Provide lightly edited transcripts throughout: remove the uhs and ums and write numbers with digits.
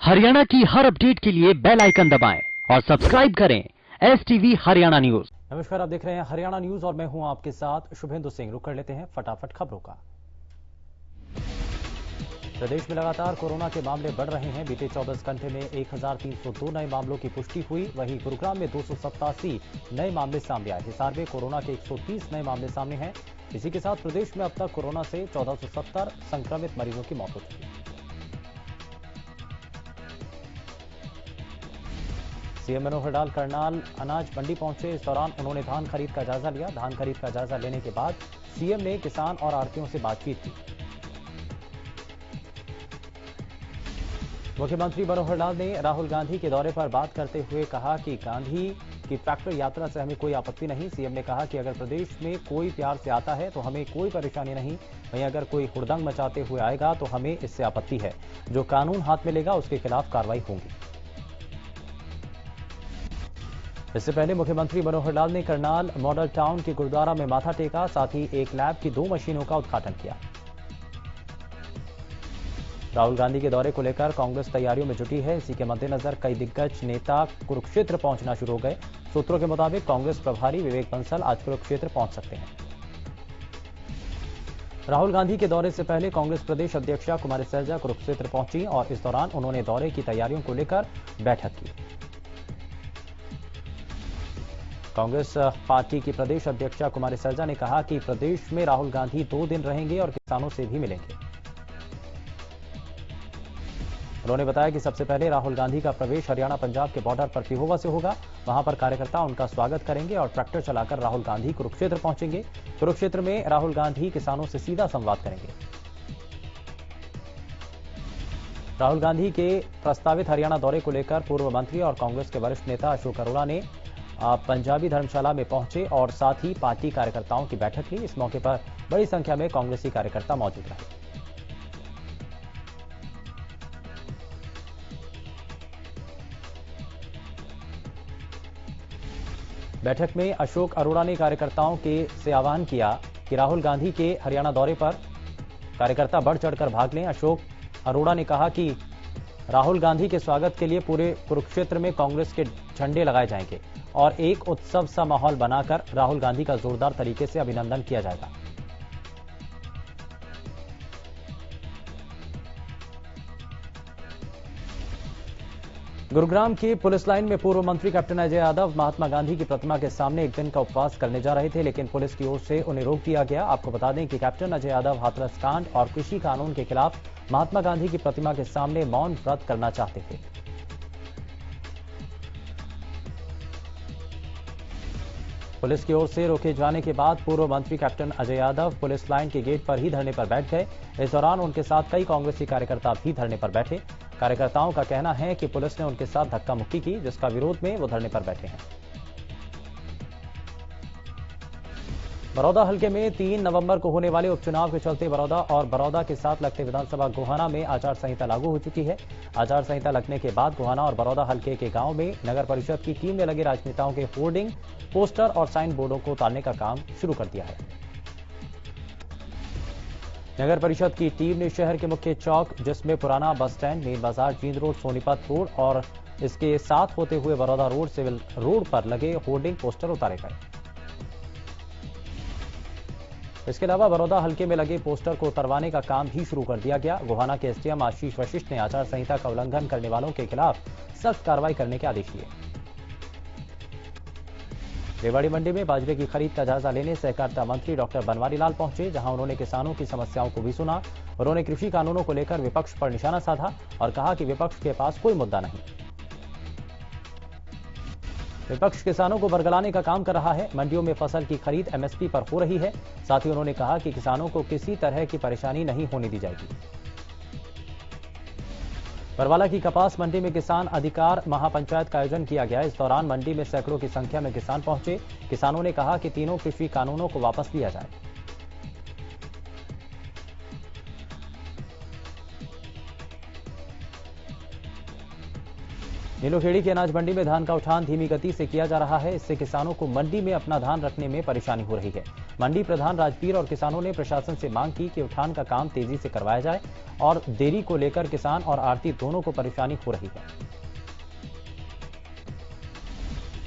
हरियाणा की हर अपडेट के लिए बेल आइकन दबाएं और सब्सक्राइब करें STV हरियाणा न्यूज। नमस्कार, आप देख रहे हैं हरियाणा न्यूज और मैं हूं आपके साथ शुभेंदु सिंह। रुक कर लेते हैं फटाफट खबरों का। प्रदेश में लगातार कोरोना के मामले बढ़ रहे हैं। बीते 24 घंटे में 1302 नए मामलों की पुष्टि हुई। वहीं गुरुग्राम में 287 नए मामले सामने आए। हिसार में कोरोना के 130 नए मामले सामने हैं। इसी के साथ प्रदेश में अब तक कोरोना से 1470 संक्रमित मरीजों की मौत हो चुकी है। सीएम मनोहर लाल करनाल अनाज मंडी पहुंचे। इस दौरान उन्होंने धान खरीद का जायजा लिया। धान खरीद का जायजा लेने के बाद सीएम ने किसान और आढ़तियों से बातचीत की। मुख्यमंत्री मनोहर लाल ने राहुल गांधी के दौरे पर बात करते हुए कहा कि गांधी की ट्रैक्टर यात्रा से हमें कोई आपत्ति नहीं। सीएम ने कहा कि अगर प्रदेश में कोई प्यार से आता है तो हमें कोई परेशानी नहीं, वहीं अगर कोई हुड़दंग मचाते हुए आएगा तो हमें इससे आपत्ति है। जो कानून हाथ में लेगा उसके खिलाफ कार्रवाई होगी। इससे पहले मुख्यमंत्री मनोहर लाल ने करनाल मॉडल टाउन के गुरुद्वारा में माथा टेका। साथ ही एक लैब की 2 मशीनों का उद्घाटन किया। राहुल गांधी के दौरे को लेकर कांग्रेस तैयारियों में जुटी है। इसी के मद्देनजर कई दिग्गज नेता कुरुक्षेत्र पहुंचना शुरू हो गए। सूत्रों के मुताबिक कांग्रेस प्रभारी विवेक बंसल आज कुरुक्षेत्र पहुंच सकते हैं। राहुल गांधी के दौरे से पहले कांग्रेस प्रदेश अध्यक्षा कुमारी सैलजा कुरुक्षेत्र पहुंची और इस दौरान उन्होंने दौरे की तैयारियों को लेकर बैठक की। कांग्रेस पार्टी की प्रदेश अध्यक्षा कुमारी सैलजा ने कहा कि प्रदेश में राहुल गांधी 2 दिन रहेंगे और किसानों से भी मिलेंगे। उन्होंने बताया कि सबसे पहले राहुल गांधी का प्रवेश हरियाणा पंजाब के बॉर्डर पर पिहोवा से होगा। वहां पर कार्यकर्ता उनका स्वागत करेंगे और ट्रैक्टर चलाकर राहुल गांधी कुरुक्षेत्र पहुंचेंगे। कुरुक्षेत्र में राहुल गांधी किसानों से सीधा संवाद करेंगे। राहुल गांधी के प्रस्तावित हरियाणा दौरे को लेकर पूर्व मंत्री और कांग्रेस के वरिष्ठ नेता अशोक अरोड़ा ने पंजाबी धर्मशाला में पहुंचे और साथ ही पार्टी कार्यकर्ताओं की बैठक ली। इस मौके पर बड़ी संख्या में कांग्रेसी कार्यकर्ता मौजूद रहे। बैठक में अशोक अरोड़ा ने कार्यकर्ताओं से आह्वान किया कि राहुल गांधी के हरियाणा दौरे पर कार्यकर्ता बढ़ चढ़कर भाग लें। अशोक अरोड़ा ने कहा कि राहुल गांधी के स्वागत के लिए पूरे कुरुक्षेत्र में कांग्रेस के झंडे लगाए जाएंगे और एक उत्सव सा माहौल बनाकर राहुल गांधी का जोरदार तरीके से अभिनंदन किया जाएगा। गुरुग्राम की पुलिस लाइन में पूर्व मंत्री कैप्टन अजय यादव महात्मा गांधी की प्रतिमा के सामने एक दिन का उपवास करने जा रहे थे, लेकिन पुलिस की ओर से उन्हें रोक दिया गया। आपको बता दें कि कैप्टन अजय यादव हाथरस कांड और कृषि कानून के खिलाफ महात्मा गांधी की प्रतिमा के सामने मौन व्रत करना चाहते थे। पुलिस की ओर से रोके जाने के बाद पूर्व मंत्री captain Ajay Yadav police line के गेट पर ही धरने पर बैठ गए। इस दौरान उनके साथ कई कांग्रेसी कार्यकर्ता भी धरने पर बैठे। कार्यकर्ताओं का कहना है कि पुलिस ने उनके साथ धक्का मुक्की की, जिसका विरोध में वो धरने पर बैठे हैं। बरौदा हलके में 3 नवंबर को होने वाले उपचुनाव के चलते बरौदा और बरौदा के साथ लगते विधानसभा गोहाना में आचार संहिता लागू हो चुकी है। आचार संहिता लगने के बाद गोहाना और बरौदा हलके के गांव में नगर परिषद की टीम ने लगे राजनेताओं के होर्डिंग, पोस्टर और साइन बोर्डों को उतारने का काम शुरू कर दिया है। नगर परिषद की टीम ने शहर के मुख्य चौक, जिसमें पुराना बस स्टैंड, मेन बाजार, जींद रोड, सोनीपत रोड और इसके साथ होते हुए बरौदा रोड, सिविल रोड पर लगे होर्डिंग, पोस्टर उतारे गए। इसके अलावा बरौदा हलके में लगे पोस्टर को उतरवाने का काम भी शुरू कर दिया गया। गोहाना के एसडीएम आशीष वशिष्ठ ने आचार संहिता का उल्लंघन करने वालों के खिलाफ सख्त कार्रवाई करने के आदेश दिए। रेवाड़ी मंडी में बाजरे की खरीद का जायजा लेने सहकारिता मंत्री डॉक्टर बनवारी लाल पहुंचे, जहां उन्होंने किसानों की समस्याओं को भी सुना। उन्होंने कृषि कानूनों को लेकर विपक्ष पर निशाना साधा और कहा कि विपक्ष के पास कोई मुद्दा नहीं। विपक्ष किसानों को बरगलाने का काम कर रहा है। मंडियों में फसल की खरीद एमएसपी पर हो रही है। साथ ही उन्होंने कहा कि किसानों को किसी तरह की परेशानी नहीं होने दी जाएगी। बरवाला की कपास मंडी में किसान अधिकार महापंचायत का आयोजन किया गया। इस दौरान मंडी में सैकड़ों की संख्या में किसान पहुंचे। किसानों ने कहा कि तीनों कृषि कानूनों को वापस लिया जाए। नीलोखेड़ी की अनाज मंडी में धान का उठान धीमी गति से किया जा रहा है। इससे किसानों को मंडी में अपना धान रखने में परेशानी हो रही है। मंडी प्रधान राजवीर और किसानों ने प्रशासन से मांग की कि उठान का काम तेजी से करवाया जाए और देरी को लेकर किसान और आढ़ती दोनों को परेशानी हो रही है।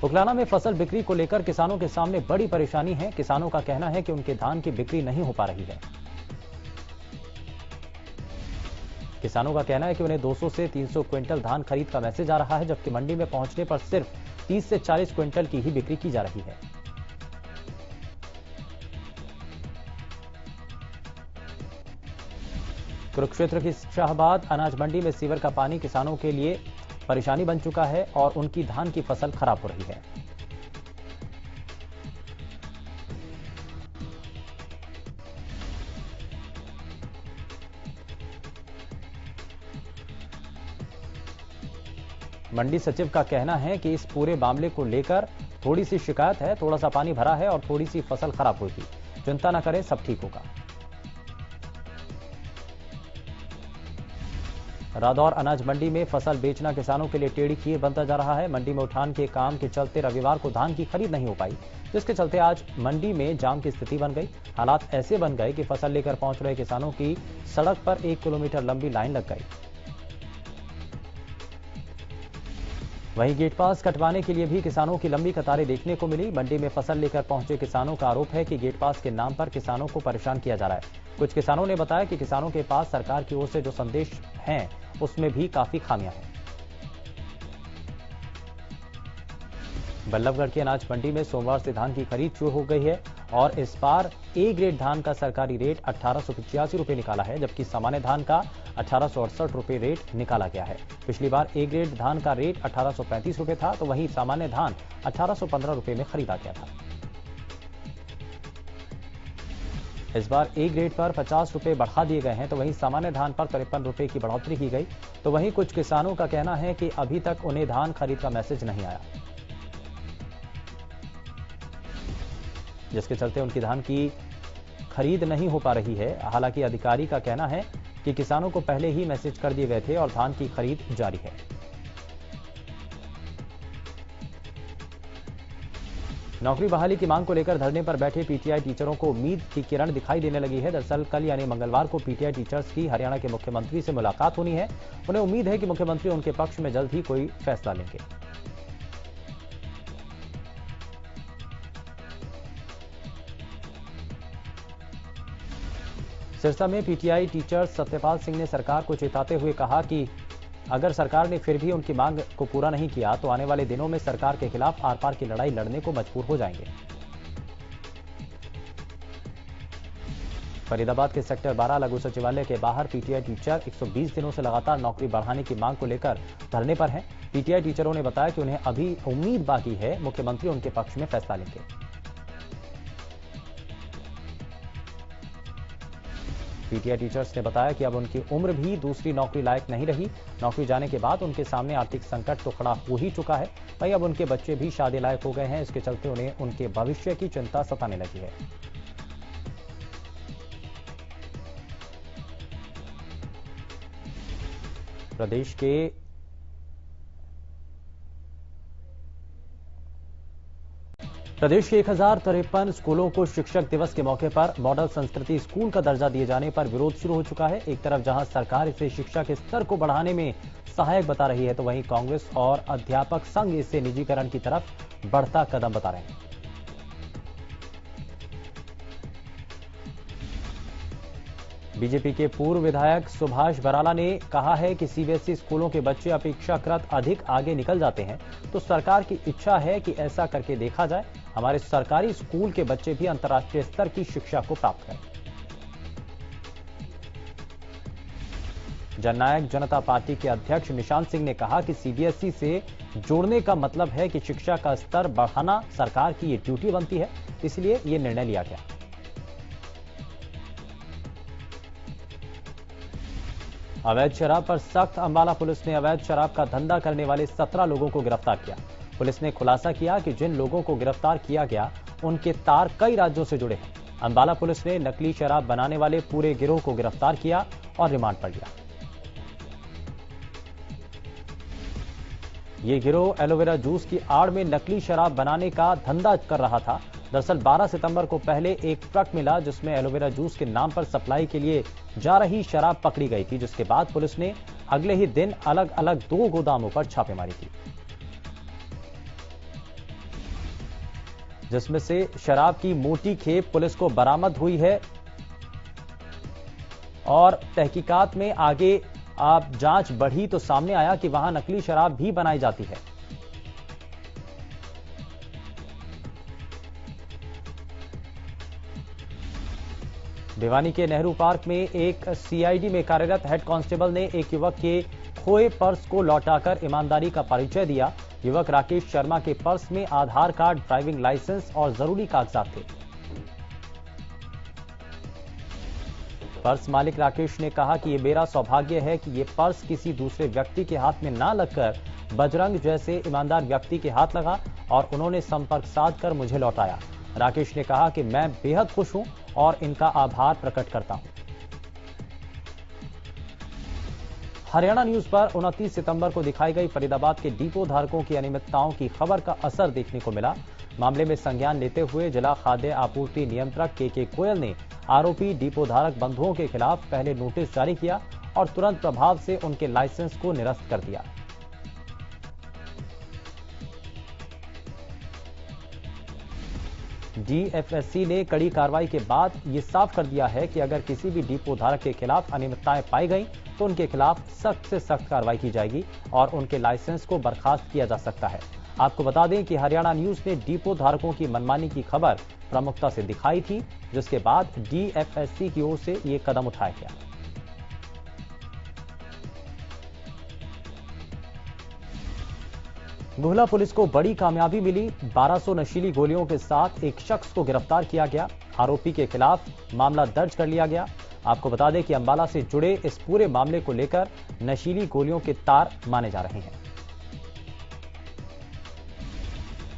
उकलाना में फसल बिक्री को लेकर किसानों के सामने बड़ी परेशानी है। किसानों का कहना है कि उनके धान की बिक्री नहीं हो पा रही है। किसानों का कहना है कि उन्हें 200 से 300 क्विंटल धान खरीद का मैसेज आ रहा है, जबकि मंडी में पहुंचने पर सिर्फ 30 से 40 क्विंटल की ही बिक्री की जा रही है। कुरुक्षेत्र की शाहबाद अनाज मंडी में सीवर का पानी किसानों के लिए परेशानी बन चुका है और उनकी धान की फसल खराब हो रही है। मंडी सचिव का कहना है कि इस पूरे मामले को लेकर थोड़ी सी शिकायत है, थोड़ा सा पानी भरा है और थोड़ी सी फसल खराब हुई थी। चिंता न करें, सब ठीक होगा। रादौर अनाज मंडी में फसल बेचना किसानों के लिए टेढ़ी खीर बनता जा रहा है। मंडी में उठान के काम के चलते रविवार को धान की खरीद नहीं हो पाई, जिसके चलते आज मंडी में जाम की स्थिति बन गई। हालात ऐसे बन गए कि फसल लेकर पहुंच रहे किसानों की सड़क पर 1 किलोमीटर लंबी लाइन लग गई। वहीं गेट पास कटवाने के लिए भी किसानों की लंबी कतारें देखने को मिली। मंडी में फसल लेकर पहुंचे किसानों का आरोप है कि गेट पास के नाम पर किसानों को परेशान किया जा रहा है। कुछ किसानों ने बताया कि किसानों के पास सरकार की ओर से जो संदेश हैं उसमें भी काफी खामियां हैं। बल्लभगढ़ की अनाज मंडी में सोमवार से धान की खरीद शुरू हो गई है और इस बार ए ग्रेड धान का सरकारी रेट 1885 रुपए निकाला है, जबकि सामान्य धान का 1868 रुपए रेट निकाला गया है। पिछली बार ए ग्रेड धान का रेट 1835 रुपए था, तो वहीं सामान्य धान 1815 रुपए में खरीदा गया था। इस बार ए ग्रेड पर 50 रुपए बढ़ा दिए गए हैं, तो वहीं सामान्य धान पर 53 रुपए की बढ़ोतरी की गई। तो वहीं कुछ किसानों का कहना है कि अभी तक उन्हें धान खरीद का मैसेज नहीं आया, जिसके चलते उनकी धान की खरीद नहीं हो पा रही है। हालांकि अधिकारी का कहना है कि किसानों को पहले ही मैसेज कर दिए गए थे और धान की खरीद जारी है। नौकरी बहाली की मांग को लेकर धरने पर बैठे पीटीआई टीचरों को उम्मीद की किरण दिखाई देने लगी है। दरअसल कल यानी मंगलवार को पीटीआई टीचर्स की हरियाणा के मुख्यमंत्री से मुलाकात होनी है। उन्हें उम्मीद है कि मुख्यमंत्री उनके पक्ष में जल्द ही कोई फैसला लेंगे। सिरसा में पीटीआई टीचर्स सत्यपाल सिंह ने सरकार को चेताते हुए कहा कि अगर सरकार ने फिर भी उनकी मांग को पूरा नहीं किया तो आने वाले दिनों में सरकार के खिलाफ आर पार की लड़ाई लड़ने को मजबूर हो जाएंगे। फरीदाबाद के सेक्टर 12 लघु सचिवालय के बाहर पीटीआई टीचर 120 दिनों से लगातार नौकरी बढ़ाने की मांग को लेकर धरने पर हैं। पीटीआई टीचरों ने बताया कि उन्हें अभी उम्मीद बाकी है, मुख्यमंत्री उनके पक्ष में फैसला लेंगे। पीटीआई टीचर्स ने बताया कि अब उनकी उम्र भी दूसरी नौकरी लायक नहीं रही। नौकरी जाने के बाद उनके सामने आर्थिक संकट तो खड़ा हो ही चुका है, वहीं अब उनके बच्चे भी शादी लायक हो गए हैं। इसके चलते उन्हें उनके भविष्य की चिंता सताने लगी है। प्रदेश के 1053 स्कूलों को शिक्षक दिवस के मौके पर मॉडल संस्कृति स्कूल का दर्जा दिए जाने पर विरोध शुरू हो चुका है। एक तरफ जहां सरकार इसे शिक्षा के स्तर को बढ़ाने में सहायक बता रही है, तो वहीं कांग्रेस और अध्यापक संघ इसे निजीकरण की तरफ बढ़ता कदम बता रहे हैं। बीजेपी के पूर्व विधायक सुभाष बराला ने कहा है कि सीबीएसई स्कूलों के बच्चे अपेक्षाकृत अधिक आगे निकल जाते हैं, तो सरकार की इच्छा है कि ऐसा करके देखा जाए। हमारे सरकारी स्कूल के बच्चे भी अंतर्राष्ट्रीय स्तर की शिक्षा को प्राप्त करें। जननायक जनता पार्टी के अध्यक्ष निशांत सिंह ने कहा कि सीबीएसई से जोड़ने का मतलब है कि शिक्षा का स्तर बढ़ाना सरकार की ये ड्यूटी बनती है, इसलिए ये निर्णय लिया गया। अवैध शराब पर सख्त। अंबाला पुलिस ने अवैध शराब का धंधा करने वाले 17 लोगों को गिरफ्तार किया। पुलिस ने खुलासा किया कि जिन लोगों को गिरफ्तार किया गया उनके तार कई राज्यों से जुड़े हैं। अंबाला पुलिस ने नकली शराब बनाने वाले पूरे गिरोह को गिरफ्तार किया और रिमांड पर लिया। ये गिरोह एलोवेरा जूस की आड़ में नकली शराब बनाने का धंधा कर रहा था। दरअसल 12 सितंबर को पहले एक ट्रक मिला जिसमें एलोवेरा जूस के नाम पर सप्लाई के लिए जा रही शराब पकड़ी गई थी, जिसके बाद पुलिस ने अगले ही दिन अलग अलग 2 गोदामों पर छापेमारी की, जिसमें से शराब की मोटी खेप पुलिस को बरामद हुई है। और तहकीकात में आगे जांच बढ़ी तो सामने आया कि वहां नकली शराब भी बनाई जाती है। भिवानी के नेहरू पार्क में एक सीआईडी में कार्यरत हेड कांस्टेबल ने एक युवक के खोए पर्स को लौटाकर ईमानदारी का परिचय दिया। युवक राकेश शर्मा के पर्स में आधार कार्ड, ड्राइविंग लाइसेंस और जरूरी कागजात थे। पर्स मालिक राकेश ने कहा कि यह मेरा सौभाग्य है कि यह पर्स किसी दूसरे व्यक्ति के हाथ में ना लगकर बजरंग जैसे ईमानदार व्यक्ति के हाथ लगा और उन्होंने संपर्क साधकर मुझे लौटाया। राकेश ने कहा कि मैं बेहद खुश हूं और इनका आभार प्रकट करता हूं। हरियाणा न्यूज पर 29 सितंबर को दिखाई गई फरीदाबाद के डिपो धारकों की अनियमितताओं की खबर का असर देखने को मिला। मामले में संज्ञान लेते हुए जिला खाद्य आपूर्ति नियंत्रक के गोयल ने आरोपी डिपो धारक बंधुओं के खिलाफ पहले नोटिस जारी किया और तुरंत प्रभाव से उनके लाइसेंस को निरस्त कर दिया। डीएफएससी ने कड़ी कार्रवाई के बाद यह साफ कर दिया है कि अगर किसी भी डिपो धारक के खिलाफ अनियमितताएं पाई गई तो उनके खिलाफ सख्त से सख्त कार्रवाई की जाएगी और उनके लाइसेंस को बर्खास्त किया जा सकता है। आपको बता दें कि हरियाणा न्यूज ने डिपो धारकों की मनमानी की खबर प्रमुखता से दिखाई थी, जिसके बाद डीएफएससी की ओर से यह कदम उठाया गया। गुहला पुलिस को बड़ी कामयाबी मिली। 1200 नशीली गोलियों के साथ एक शख्स को गिरफ्तार किया गया। आरोपी के खिलाफ मामला दर्ज कर लिया गया। आपको बता दें कि अंबाला से जुड़े इस पूरे मामले को लेकर नशीली गोलियों के तार माने जा रहे हैं।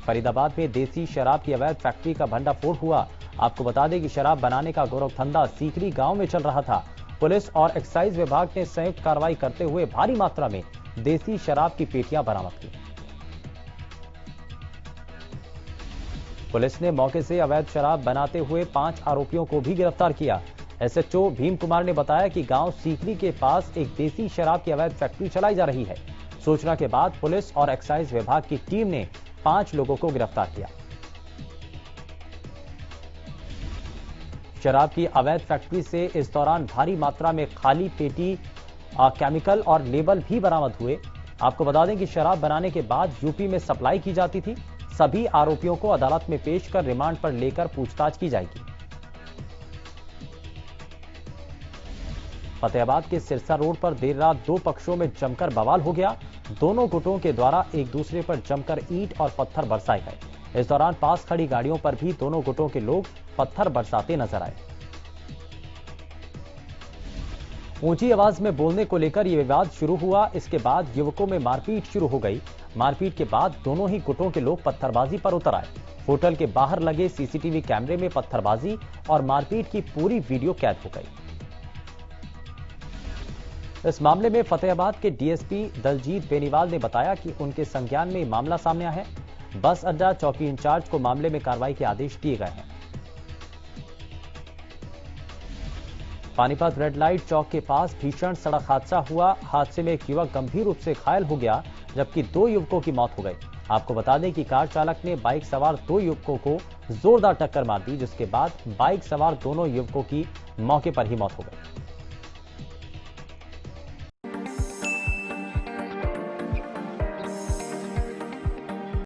फरीदाबाद में देसी शराब की अवैध फैक्ट्री का भंडाफोड़ हुआ। आपको बता दें कि शराब बनाने का गोरखधंधा सीकरी गांव में चल रहा था। पुलिस और एक्साइज विभाग ने संयुक्त कार्रवाई करते हुए भारी मात्रा में देसी शराब की पेटियां बरामद की। पुलिस ने मौके से अवैध शराब बनाते हुए 5 आरोपियों को भी गिरफ्तार किया। एसएचओ भीम कुमार ने बताया कि गांव सीकरी के पास एक देसी शराब की अवैध फैक्ट्री चलाई जा रही है। सूचना के बाद पुलिस और एक्साइज विभाग की टीम ने 5 लोगों को गिरफ्तार किया। शराब की अवैध फैक्ट्री से इस दौरान भारी मात्रा में खाली पेटी, केमिकल और लेबल भी बरामद हुए। आपको बता दें कि शराब बनाने के बाद यूपी में सप्लाई की जाती थी। सभी आरोपियों को अदालत में पेश कर रिमांड पर लेकर पूछताछ की जाएगी। फतेहाबाद के सिरसा रोड पर देर रात 2 पक्षों में जमकर बवाल हो गया। दोनों गुटों के द्वारा एक दूसरे पर जमकर ईंट और पत्थर बरसाए गए। इस दौरान पास खड़ी गाड़ियों पर भी दोनों गुटों के लोग पत्थर बरसाते नजर आए। ऊंची आवाज में बोलने को लेकर यह विवाद शुरू हुआ। इसके बाद युवकों में मारपीट शुरू हो गई। मारपीट के बाद दोनों ही गुटों के लोग पत्थरबाजी पर उतर आए। होटल के बाहर लगे सीसीटीवी कैमरे में पत्थरबाजी और मारपीट की पूरी वीडियो कैद हो गई। इस मामले में फतेहाबाद के डीएसपी दलजीत बेनीवाल ने बताया कि उनके संज्ञान में मामला सामने आया है। बस अड्डा चौकी इंचार्ज को मामले में कार्रवाई के आदेश दिए गए हैं। पानीपत रेड लाइट चौक के पास भीषण सड़क हादसा हुआ। हादसे में एक युवक गंभीर रूप से घायल हो गया, जबकि 2 युवकों की मौत हो गई। आपको बता दें कि कार चालक ने बाइक सवार 2 युवकों को जोरदार टक्कर मार दी, जिसके बाद बाइक सवार दोनों युवकों की मौके पर ही मौत हो गई।